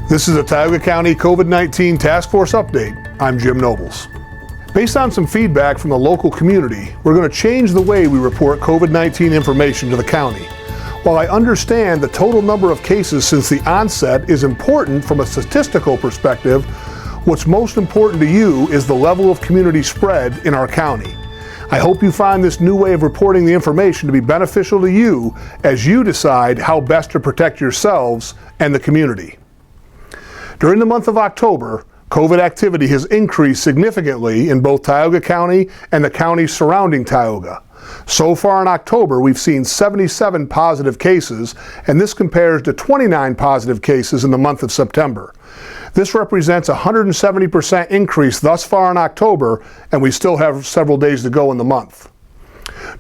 This is a Tioga County COVID-19 Task Force update. I'm Jim Nobles. Based on some feedback from the local community, we're going to change the way we report COVID-19 information to the county. While I understand the total number of cases since the onset is important from a statistical perspective, what's most important to you is the level of community spread in our county. I hope you find this new way of reporting the information to be beneficial to you as you decide how best to protect yourselves and the community. During the month of October, COVID activity has increased significantly in both Tioga County and the counties surrounding Tioga. So far in October, we've seen 77 positive cases, and this compares to 29 positive cases in the month of September. This represents a 170% increase thus far in October, and we still have several days to go in the month.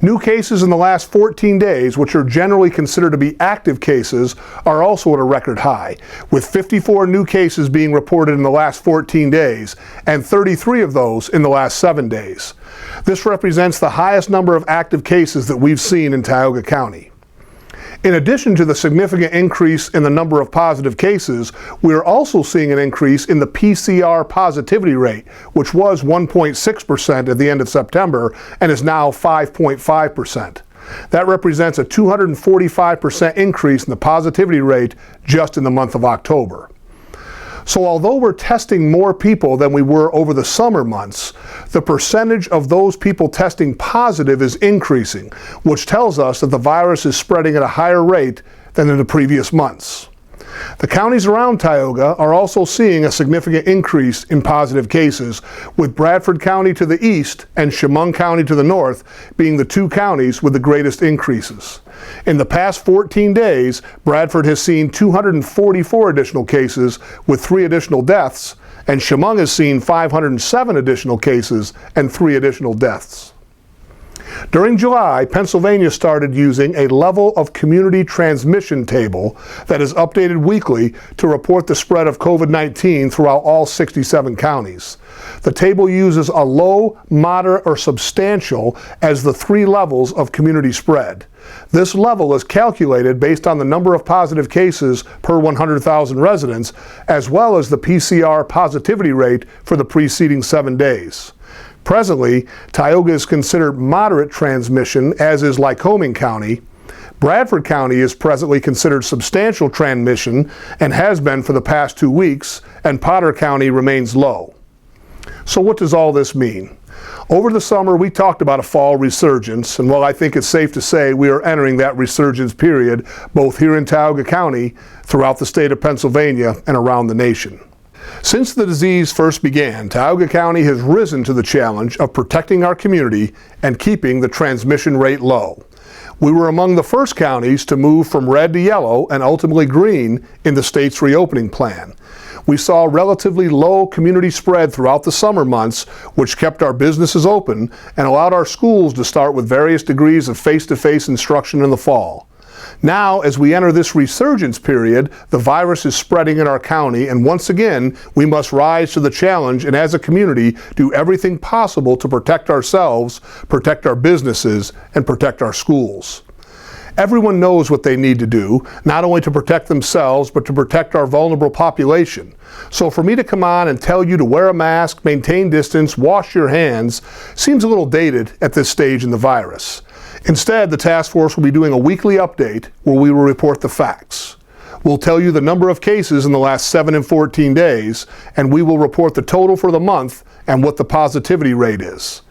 New cases in the last 14 days, which are generally considered to be active cases, are also at a record high, with 54 new cases being reported in the last 14 days, and 33 of those in the last 7 days. This represents the highest number of active cases that we've seen in Tioga County. In addition to the significant increase in the number of positive cases, we are also seeing an increase in the PCR positivity rate, which was 1.6% at the end of September and is now 5.5%. That represents a 245% increase in the positivity rate just in the month of October. So although we're testing more people than we were over the summer months, the percentage of those people testing positive is increasing, which tells us that the virus is spreading at a higher rate than in the previous months. The counties around Tioga are also seeing a significant increase in positive cases, with Bradford County to the east and Chemung County to the north being the two counties with the greatest increases. In the past 14 days, Bradford has seen 244 additional cases with 3 additional deaths, and Chemung has seen 507 additional cases and 3 additional deaths. During July, Pennsylvania started using a level of community transmission table that is updated weekly to report the spread of COVID-19 throughout all 67 counties. The table uses a low, moderate, or substantial as the 3 levels of community spread. This level is calculated based on the number of positive cases per 100,000 residents, as well as the PCR positivity rate for the preceding 7 days. Presently, Tioga is considered moderate transmission, as is Lycoming County. Bradford County is presently considered substantial transmission and has been for the past 2 weeks, and Potter County remains low. So what does all this mean? Over the summer, we talked about a fall resurgence, and while I think it's safe to say we are entering that resurgence period, both here in Tioga County, throughout the state of Pennsylvania, and around the nation. Since the disease first began, Tioga County has risen to the challenge of protecting our community and keeping the transmission rate low. We were among the first counties to move from red to yellow and ultimately green in the state's reopening plan. We saw relatively low community spread throughout the summer months, which kept our businesses open and allowed our schools to start with various degrees of face-to-face instruction in the fall. Now, as we enter this resurgence period, the virus is spreading in our county, and once again, we must rise to the challenge and as a community do everything possible to protect ourselves, protect our businesses, and protect our schools. Everyone knows what they need to do, not only to protect themselves, but to protect our vulnerable population. So for me to come on and tell you to wear a mask, maintain distance, wash your hands, seems a little dated at this stage in the virus. Instead, the task force will be doing a weekly update where we will report the facts. We'll tell you the number of cases in the last 7 and 14 days, and we will report the total for the month and what the positivity rate is.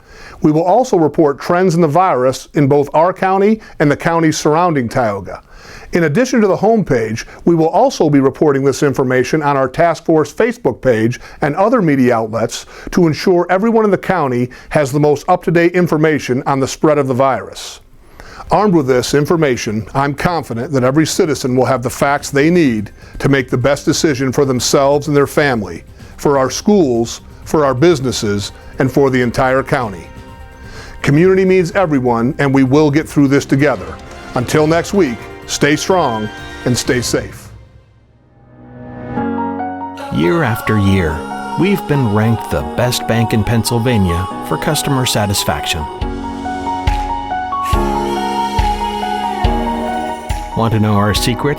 We will also report trends in the virus in both our county and the counties surrounding Tioga. In addition to the homepage, we will also be reporting this information on our task force Facebook page and other media outlets to ensure everyone in the county has the most up-to-date information on the spread of the virus. Armed with this information, I'm confident that every citizen will have the facts they need to make the best decision for themselves and their family, for our schools, for our businesses, and for the entire county. Community means everyone, and we will get through this together. Until next week, stay strong and stay safe. Year after year, we've been ranked the best bank in Pennsylvania for customer satisfaction. Want to know our secret?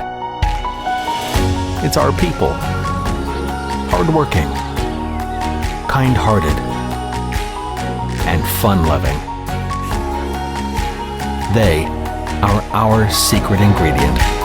It's our people. hardworking, kind-hearted, and fun-loving. They are our secret ingredient.